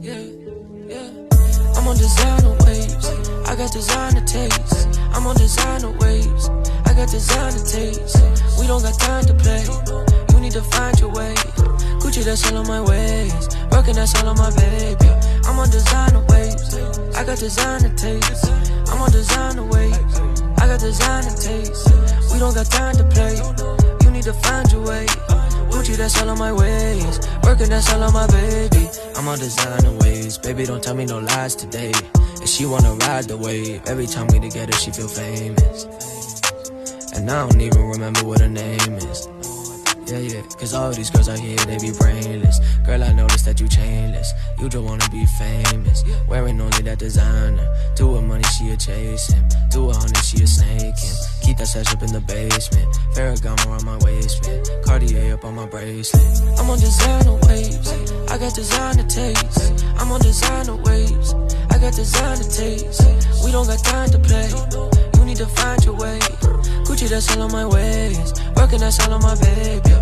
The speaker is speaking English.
yeah, yeah. I'm on designer waves, I got designer taste. I'm on designer waves, I got designer taste. We don't got time to play, you need to find your way. Gucci, that's all on my ways, working, that's all on my baby. I'm on designer waves, I got designer taste. I'm on designer waves, I got designer taste. We don't got time to play, you need to find your way. Gucci, that's all on my ways, working, that's all on my baby. I'm on designer ways, baby, don't tell me no lies today. And she wanna ride the wave, every time we together she feel famous. And I don't even remember what her name is. Yeah, yeah, cause all these girls out here, they be brainless. Girl, I noticed that you chainless, you just wanna be famous. Wearing only that designer, do her money, she a chasing. Do 100, she a snaking. Keep that sash up in the basement, Ferragamo on my waistband, Cartier up on my bracelet. I'm on designer waves, I got designer taste. I'm on designer waves, I got designer taste. We don't got time to play, you need to find your way. Gucci, that's all on my ways, working, that's all on my baby.